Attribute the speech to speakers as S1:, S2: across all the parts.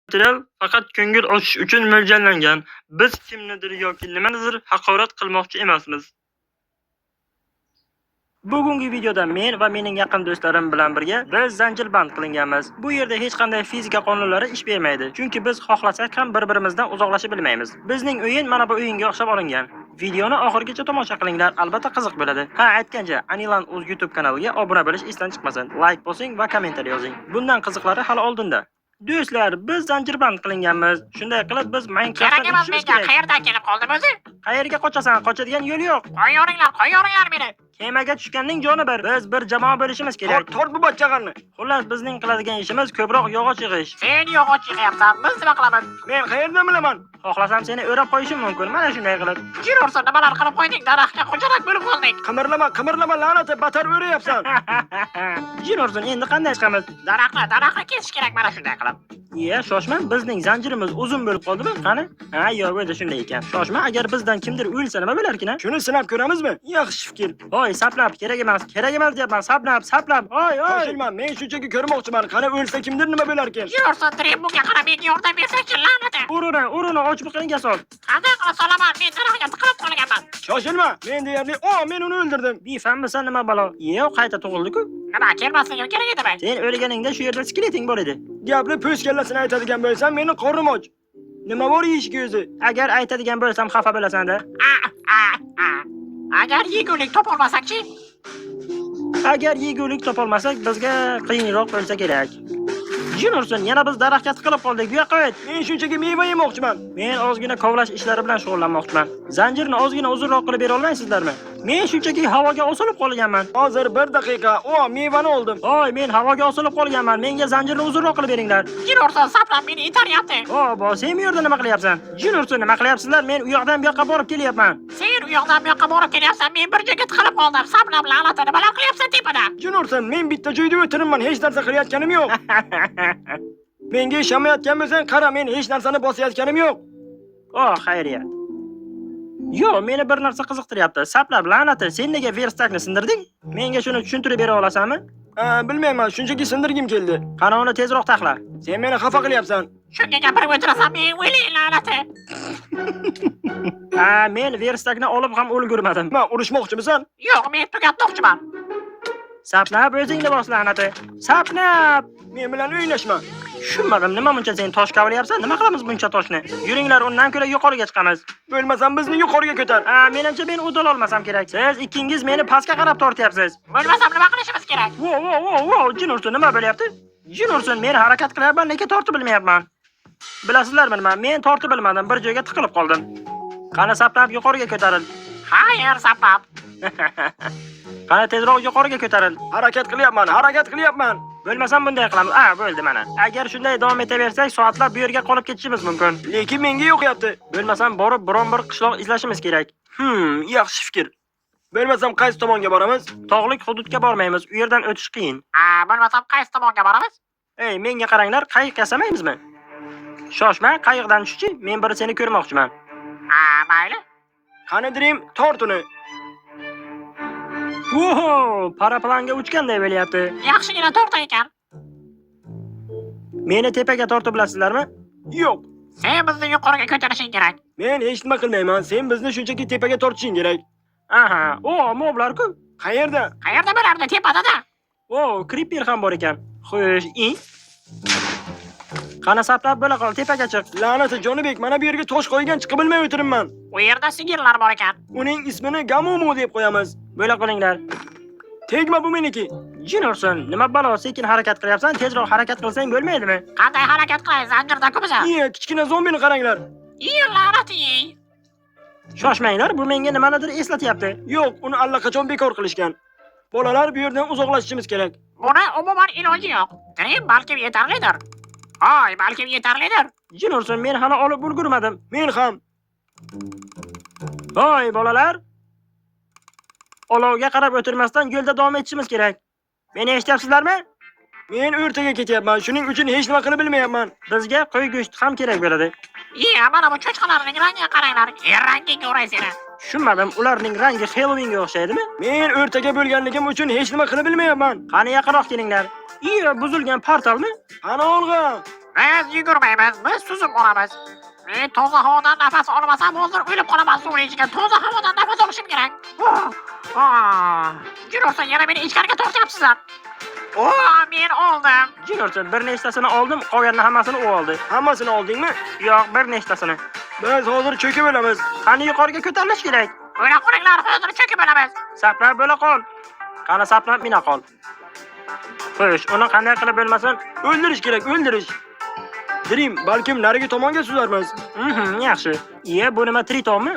S1: material faqat ko'ngil ochish uchun mo'ljallangan. Biz kimnidir yoki nimanidir haqorat qilmoqchi emasmiz. Bugungi videoda men va mening yaqin do'stlarim bilan birga biz zanjirband qilinganmiz. Bu yerda hech qanday fizika qonunlari ish bermaydi, chunki biz xohlasak ham bir-birimizdan uzoqlashib bilmaymiz. Bizning o'yin mana bu o'yinga o'xshab olingan. Videoni oxirigacha tomosha qilinglar, albatta qiziq bo'ladi. Ha, aytgancha, Anilan o'z YouTube kanaliga obuna bo'lish esdan chiqmasin. Like bosing va kommentariy yozing. Bundan qiziqlari hali oldinda. Do'stlar, biz zanjirband qilinganmiz. Shunday qilib biz Minecraftda
S2: kerak emas menga. Qayerdan kelib qoldim o'zi?
S1: Qayerga qochasan? Qochadigan yo'l yo'q.
S2: Qo'yoringlar meni.
S1: Kemaga tushganning joni bir. Biz bir jamoa bo'lishimiz kerak.
S3: Tort bu bachchag'arni.
S1: Xullas, bizning qiladigan ishimiz ko'proq yog'och yig'ish.
S2: Sen yog'och yig'yapsan, biz nima qilamiz?
S3: Men qayerdan bilaman?
S1: Xohlasam seni o'rab qo'yishim mumkin. Mana shunday qilib.
S2: Jin ursin, nimalar qilib qo'yding? Daraxtga xo'jalik bo'lib qoldik.
S3: Qimirlama, la'nati, batar o'rayapsan.
S1: Jin ursin, endi qanday chiqamiz?
S2: Daraxtni kesish kerak mana shunday qilib.
S1: Shoshma, bizning zanjirimiz uzun bo'lib qoldimi? Qani? Ha, yo'q, o'zi shunday ekan. Shoshma, agar bizdan kimdir o'lsa nima bo'larkin?
S3: Shuni sinab ko'ramizmi? Yaxshi fikr.
S1: Voy, saplab, kerak emas deyapman. Saplab. Voy.
S3: Shoshilma, men shunchaki ko'rmoqchiman. Qani o'lsa kimdir nima bo'larkin?
S2: Jin ursin, dirib bunga qarab menga yordam bersak-chi, la'nati.
S1: Urini ochbiqiniga sol.
S2: Qanday qilib solaman? Men daraxtga tiqilib qolganman.
S3: Shoshilma, men deyarli, men uni o'ldirdim.
S1: Bifammisan nima balo? Yo'q, qayta tug'ildi-ku.
S2: Nima, kelmasligi kerak edimi?
S1: Sen o'lganingda shu yerda skeleting bor edi.
S3: Gapni po'st kallasini aytadigan bo'lsam, meni qornim och. Nima bor yeyishga o'zi?
S1: Agar aytadigan bo'lsam xafa bo'lasan-da.
S2: Agar yegulik topolmasak-chi?
S1: Agar yegulik topolmasak, bizga qiyinroq bo'lsa kerak. Jin ursin, yana biz daraxtga tiqilib qoldik. Bu yoqqa o't.
S3: Men shunchaki meva yemoqchiman.
S1: Men ozgina kovlash ishlari bilan shug'ullanmoqchiman. Zanjirni ozgina uzunroq qilib bera olmaysizlarmi? Men shunchaki havoga osilib qolganman.
S3: Hozir 1 daqiqa. Mevani oldim.
S1: Voy, men havoga osilib qolganman. Menga zanjirni uzunroq qilib beringlar.
S2: Jin ursin, saplab meni itaryapti.
S1: Sen bu yerda nima qilyapsan? Jin ursin, nima qilyapsizlar? Men u yoqdan bu yoqqa borib kelyapman.
S2: Sen u yoqdan bu yoqqa borib kelyapsan, men bir joyga tiqilib qoldim. Saplab la'nati, nimalar qilyapsan tepada?
S3: Jin ursin, men bitta joyda o'tiribman, hech narsa qilayotganim yo'q. Menga ishomayotgan bo'lsang, qara, men hech narsani bosayotganim yo'q.
S1: Xayriyat. Yo'q, meni bir narsa qiziqtiryapti. Saplab la'nati, sen nega verstakni sindirding? Menga shuni tushuntirib bera olasanmi?
S3: Bilmayman, shunchaki sindirgim keldi.
S1: Qani uni tezroq taxla.
S3: Sen meni xafa qilyapsan.
S2: Shunga gapirib o'tirasan, men o'lay la'nati.
S1: Men verstakni olib ham ulgurmadim.
S3: Nima, urushmoqchimisan?
S2: Yo'q, men tugatmoqchiman.
S1: Saplab o'zingni bos la'nati. Saplab!
S3: Men bilan o'ynashma.
S1: Tushunmadim, nima buncha sen tosh kavalyapsan? Nima qilamiz buncha toshni? Yuringlar, undan ko'ra yuqoriga chiqamiz.
S3: Bo'lmasam bizni yuqoriga ko'tar.
S1: Menimcha men udol olmasam kerak. Siz ikkingiz meni pastga qarab tortyapsiz.
S2: Bo'lmasam nima qilishimiz kerak?
S1: Wow, Jin ursin, nima bo'lyapti? Jin ursin, men harakat qilyapman, lekin tortib bilmayapman. Bilasizlarmi nima? Men tortib bilmadim, bir joyga tiqilib qoldim. Qani saplab yuqoriga ko'taril.
S2: Xayr, saplab.
S1: Qani tezroq yuqoriga ko'taril.
S3: Harakat qilyapman.
S1: Bo'lmasam bunday qilamiz. Bo'ldi mana. Agar shunday davom etaversak, soatlab bu yerga qolib ketishimiz mumkin.
S3: Lekin menga yo'qyapti.
S1: Bo'lmasam borib biron bir qishloq izlashimiz kerak.
S3: Yaxshi fikr. Bo'lmasam qaysi tomonga boramiz?
S1: Tog'lik hududga bormaymiz. U yerdan o'tish qiyin.
S2: Bo'lmasam qaysi tomonga boramiz?
S1: Menga qaranglar, qayiq yasamaymizmi? Shoshma, qayiqdan tushchi. Men bir seni ko'rmoqchiman.
S2: Mayli.
S3: Qani dirim, tort uni.
S1: Paraplanga uchganday bo'lyapti.
S2: Yaxshigina torta ekan.
S1: Meni tepaga tortib bilasizlarmi?
S3: Yo'q.
S2: Sen bizni yuqoriga ko'tarishing kerak.
S3: Men hech nima qilmayman. Sen bizni shunchaki tepaga tortishing kerak.
S1: Moblar-ku.
S3: Qayerda?
S2: Qayerda bo'lardi? Tepada-da.
S1: Creeper ham bor ekan. Xo'sh, Qani saplab bo'la qol, tepaga chiq.
S3: La'nati Jonibek, mana bu yerga tosh qo'ygan, chiqib bilmay o'tiribman.
S2: U yerda sigirlar bor ekan.
S3: Uning ismini Gamumu deb qo'yamiz.
S1: Bo'la qolinglar.
S3: Tegma, bu meniki.
S1: Jin ursin, nima balo, sekin harakat qilyapsan? Tezroq harakat qilsang bo'lmaydimi?
S2: Qanday harakat qilay? Zanjirda-ku biz.
S3: Kichkina zombini qaranglar.
S2: La'nati.
S1: Shoshmanglar, bu menga nimanidir eslatyapti.
S3: Yo'q, uni allaqachon bekor qilishgan. Bolalar, bu yerdan uzoqlashishimiz kerak.
S2: Buni umuman iloji yo'q. Dirim, balki yetarlidir. Balki yetarlidir.
S1: Jin ursin, men hali olib ulgurmadim.
S3: Men ham.
S1: Bolalar. Olovga qarab o'tirmasdan yo'lda davom etishimiz kerak. Meni eshityapsizlarmi?
S3: Men o'rtaga ketyapman. Shuning uchun hech nima qilib bilmayapman.
S1: Bizga qo'y go'shti ham kerak bo'ladi.
S2: Mana bu cho'chqalarning rangiga qaranglar. Rangiga o'raysizlar.
S1: Tushunmadim, ularning rangi Halloweenga o'xshaydimi?
S3: Men o'rtaga bo'lganligim uchun hech nima qilib bilmayapman.
S1: Qani yaqinroq kelinglar. Buzilgan portalmi?
S3: Ana olg'a.
S2: Biz yugurmaymiz, biz suzib olamiz. Men toza havodan nafas olmasam hozir o'lib qolaman suvning ichiga. Toza havodan nafas olishim kerak. Jino'rsa yana meni ichkariga tortyapsizlar. Men oldim.
S1: Jino'rsa bir nechtasini oldim, qolganini hammasini u oldi.
S3: Hammasini oldingmi?
S1: Yo'q, bir nechtasini.
S3: Biz hozir cho'kib olamiz.
S1: Qani yuqoriga ko'tarilish kerak.
S2: O'la qolinglar, hozir cho'kib olamiz.
S1: Saplab bo'la qol. Qani saplab mina qol. Xo'sh, uni qanday qilib bo'lmasin?
S3: O'ldirish kerak, o'ldirish. Dream, balkim nariga tomonga suzarmiz.
S1: Yaxshi. Bu nima tritonmi?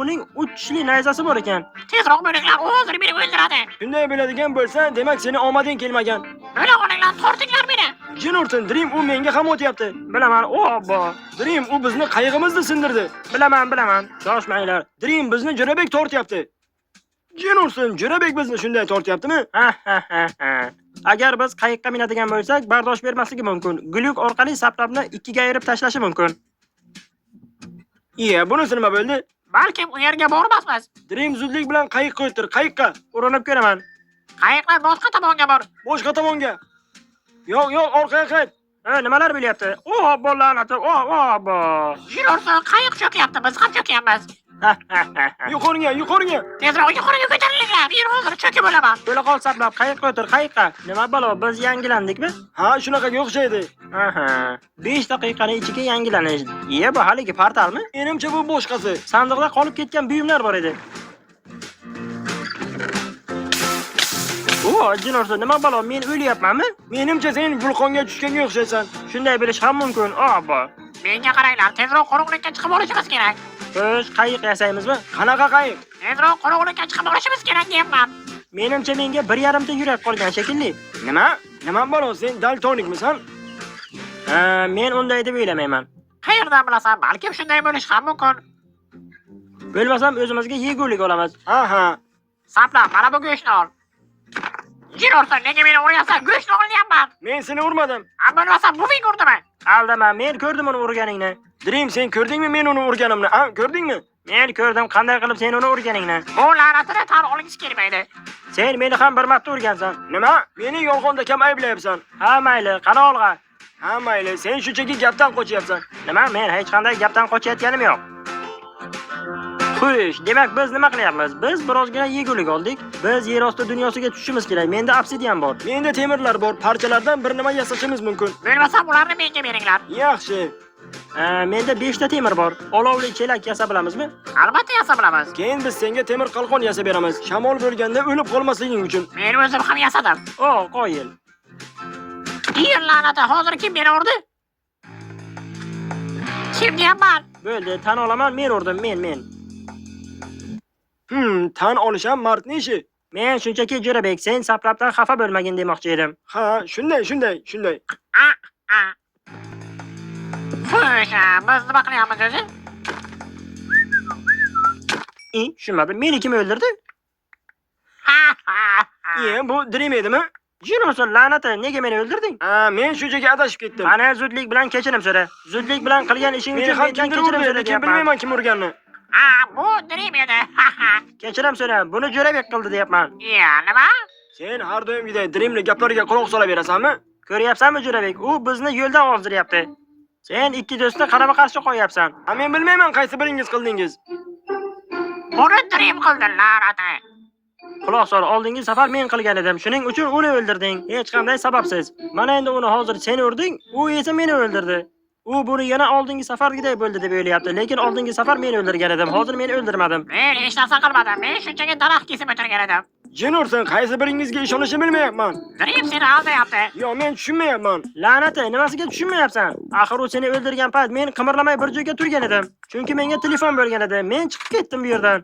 S1: Uning uchli nayzasi bor ekan.
S2: Tezroq bo'linglar, u hozir meni o'ldiradi.
S3: Shunday bo'ladigan bo'lsa, demak seni omading kelmagan.
S2: O'la qolinglar, tortinglar meni.
S3: Jin ursin, Dream u menga ham o'tyapti.
S1: Bilaman,
S3: Dream u bizni qayig'imizni sindirdi.
S1: Bilaman. Shoshmanglar.
S3: Dream bizni Jo'rabek tortyapti. Jin ursin, Jo'rabek bizni shunday tortyaptimi?
S1: Agar biz qayiqqa minadigan bo'lsak, bardosh bermasligi mumkin. Glyuk orqali saplabni ikkiga ayirib tashlashi mumkin.
S3: Bunisi nima bo'ldi?
S2: Balkim u yerga bormasmiz.
S3: Dream zudlik bilan qayiqqa o'tir, qayiqqa.
S1: Urinib ko'raman.
S2: Qayiqlar boshqa tomonga bor.
S3: Boshqa tomonga. Yo'q, orqaga qayt.
S1: Nimalar bo'lyapti? La'nati.
S2: Jino'rsa qayiq cho'kyapti, biz ham cho'kyapmiz.
S3: Yuqoriga.
S2: Tezroq yuqoriga ko'tarilinglar, men hozir cho'kib olaman.
S1: Bo'la qol saplab, qayiqqa o'tir, qayiqqa. Nima balo, biz yangilandikmi?
S3: Ha, shunaqaga o'xshaydi.
S1: 5 daqiqaning ichiga yangilanish. Bu haligi portalmi?
S3: Menimcha bu boshqasi.
S1: Sandiqda qolib ketgan buyumlar bor edi. Jino'rsa, nima balo, men o'lyapmanmi?
S3: Menimcha sen vulqonga tushganga o'xshaysan.
S1: Shunday bo'lish ham mumkin.
S2: Menga qaranglar, tezroq quruqlikka chiqib olishimiz kerak.
S1: Xo'sh, qayiq yasaymizmi?
S3: Qanaqa qayiq?
S2: Tezroq quruqlikka chiqib olishimiz kerak deyapman.
S1: Menimcha menga 1,5 ta yurak qolgan shekilli.
S3: Nima balo, sen daltonikmisan?
S1: Men unday deb o'ylamayman.
S2: Qayerdan bilasan, balkim shunday bo'lish ham mumkin.
S1: Bo'lmasam o'zimizga yegulik olamiz.
S2: Saplab, mana bu go'shtni ol. Jino'rsa, nega meni uryapsan? Go'shtni ol deyapman.
S3: Men seni urmadim.
S2: Bo'lmasa buving urdimi?
S1: Aldama, men ko'rdim uni urganingni.
S3: Dream, sen ko'rdingmi men uni urganimni? Ko'rdingmi?
S1: Men ko'rdim qanday qilib sen uni urganingni.
S2: Bu la'natini tan olingiz kelmaydi.
S1: Sen meni ham bir marta urgansan.
S3: Nima? Meni yolg'onda kam ayblayapsan?
S1: Ha, mayli, qani olg'a.
S3: Ha, mayli, sen shunchaki gapdan qochyapsan.
S1: Nima? Men hech qanday gapdan qochayotganim yo'q. Xo'sh, demak biz nima qilyapmiz? Biz birozgina yegulik oldik. Biz yer osti dunyosiga tushishimiz kerak. Menda obsidian bor.
S3: Menda temirlar bor. Parchalardan bir nima yasashimiz mumkin.
S2: Bo'lmasa ularni menga beringlar.
S3: Yaxshi.
S1: Menda 5 ta temir bor. Olovli chelak yasa bilamizmi?
S2: Albatta yasa bilamiz.
S3: Keyin biz senga temir qalqon yasab beramiz. Shamol bo'lganda o'lib qolmasliging uchun.
S2: Men o'zim ham yasadim.
S1: Qoyil.
S2: La'nati, hozir kim meni urdi? Kim deyapman?
S1: Bo'ldi, tan olaman, men urdim, men.
S3: Tan olish ham mardning ishi.
S1: Men shunchaki Jo'rabek, sen saplabdan xafa bo'lmagin demoqchi edim.
S3: Ha, shunday.
S2: Xo'sh, biz nima qilyapmiz o'zi?
S1: Tushunmadim. Meni kim o'ldirdi?
S3: Bu Dream edimi?
S1: Jino'rsa, la'nati, nega meni o'ldirding?
S3: Men shunchaki adashib ketdim.
S1: Ana zudlik bilan kechirim so'ra. Zudlik bilan qilgan ishing uchun mendan kechirim so'ra,
S3: lekin bilmayman kim urganini.
S2: Bu Dream edi.
S1: Kechirim so'ra. Buni Jo'rabek qildi deyapman.
S2: Nima?
S3: Sen har doimgidek Dreamning gaplariga quloq sola berasanmi?
S1: Ko'ryapsanmi Jo'rabek? U bizni yo'ldan ozdiryapti. Sen ikki do'stni qarama-qarshi qo'yapsan.
S3: Men bilmayman qaysi biringiz qildingiz.
S2: Buni Dream qildi, la'nati.
S1: Quloq sol, oldingi safar men qilgan edim. Shuning uchun uni o'ldirding. Hech qanday sababsiz. Mana endi uni hozir sen urding, u esa meni o'ldirdi. U buni yana oldingi safargidek bo'ldi deb o'ylayapti, lekin oldingi safar men o'ldirgan edim. Hozir men o'ldirmadim.
S2: Men hech narsa qilmadim. Men shunchaki daraxt kesib o'tirgan edim.
S3: Jino'rsan, qaysi biringizga ishonishni bilmayapman.
S2: Dream seni aldayapti.
S3: Yo'q, men tushunmayapman.
S1: La'nati, nimasiga tushunmayapsan? Axir u seni o'ldirgan payt men qimirlamay bir joyga turgan edim. Chunki menga telefon bo'lgan edi. Men chiqib ketdim bu yerdan.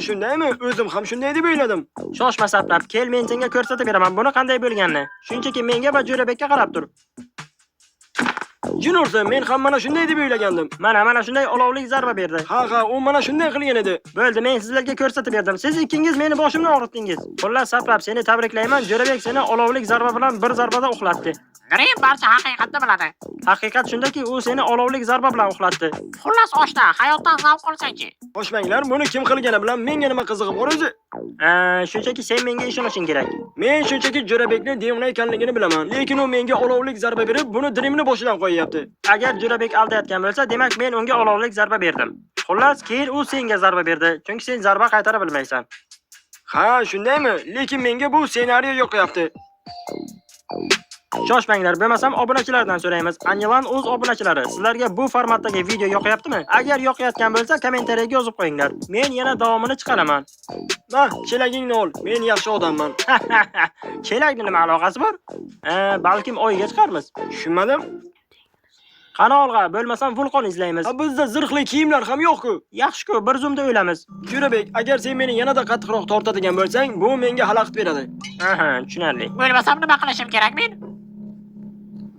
S3: Shundaymi? O'zim ham shunday deb o'yladim.
S1: Shoshma saplab, kel men senga ko'rsatib beraman buni qanday bo'lganini. Shunchaki menga va Jo'rabekka qarab tur.
S3: Jino'rsan, men ham mana shunday deb o'ylagandim.
S1: Mana shunday olovli zarba berdi.
S3: Ha, u mana shunday qilgan edi.
S1: Bo'ldi, men sizlarga ko'rsatib berdim. Siz ikkingiz meni boshimdan og'ritdingiz. Xullas saplab, seni tabriklayman. Jo'rabek seni olovli zarba bilan bir zarbada uxlatdi.
S2: Dream barcha haqiqatni biladi.
S1: Haqiqat shundaki, u seni olovlik zarba bilan uxlatdi.
S2: Xullas oshna, hayotdan zavq olsangchi.
S3: Qo'shmanglar, buni kim qilgani bilan menga nima qizig'i bor o'zi?
S1: Shunchaki sen menga ishonishing kerak.
S3: Men shunchaki Jo'rabekni demon ekanligini bilaman, lekin u menga olovlik zarba berib, buni Dreamni boshidan qo'yyapti.
S1: Agar Jo'rabek aldayotgan bo'lsa, demak men unga olovlik zarba berdim. Xullas, keyin u senga zarba berdi, chunki sen zarba qaytara bilmaysan.
S3: Ha, shundaymi? Lekin menga bu ssenariy yoqyapti.
S1: Shoshmanglar, bo'lmasam obunachilardan so'raymiz. Anilan o'z obunachilari, sizlarga bu formatdagi video yoqyaptimi? Agar yoqayotgan bo'lsa, kommentariyaga yozib qo'yinglar. Men yana davomini chiqaraman.
S3: Nah, chelagingni ol. Men yaxshi odamman.
S1: Chelakni nima aloqasi bor? Balkim oyga chiqarmiz.
S3: Tushunmadim.
S1: Qani olg'a, bo'lmasam vulqon izlaymiz.
S3: Ha, bizda zirhli kiyimlar ham yo'q-ku.
S1: Yaxshi-ku, bir zumda o'lamiz.
S3: Jo'rabek, agar sen meni yanada qattiqroq tortadigan bo'lsang, bu menga xalaqit beradi.
S1: Aha, tushunarli.
S2: Bo'lmasam nima qilishim kerak men?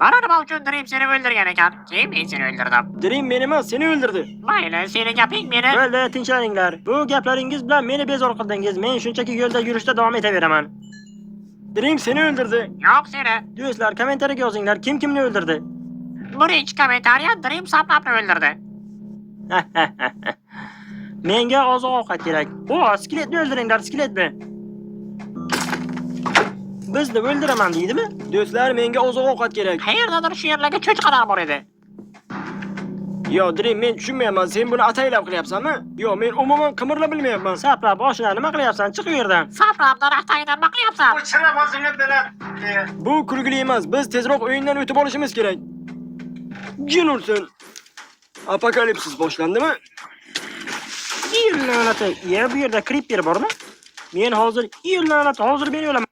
S2: Mana nima uchun Dream seni o'ldirgan ekan? Keyin men seni o'ldirdim.
S3: Dream meni emas, seni o'ldirdi.
S2: Mayli, seni gaping meni.
S1: Bo'ldi, tinchlaninglar. Bu gaplaringiz bilan meni bezor qildingiz. Men shunchaki yo'lda yurishda davom etaveraman.
S3: Dream seni o'ldirdi.
S2: Yo'q seni.
S1: Do'stlar, kommentariyaga yozinglar, kim kimni o'ldirdi?
S2: Birinchi kommentariya Dream Saplabni o'ldirdi.
S1: Menga oziq-ovqat kerak. Skeletni o'ldiringlar, skeletni. Bizni o'ldiraman deydimi?
S3: Do'stlar, menga oziq-ovqat kerak.
S2: Qayerdadir shu yerlarga cho'chqalar bor edi.
S3: Yo, Dream, men tushunmayapman. Sen buni ataylab qilyapsanmi? Yo, men umuman qimirlab bilmayapman.
S1: Saplab, oshna, nima qilyapsan? Chiq u yerdan.
S2: Saplabdan atayidan nima qilyapsan?
S3: Bu kulgili emas. Biz tezroq o'yindan o'tib olishimiz kerak. Jin ursin. Apokalipsis boshlandimi?
S1: Yillanati, bu yerda creeper bormi? Men hozir men o'laman.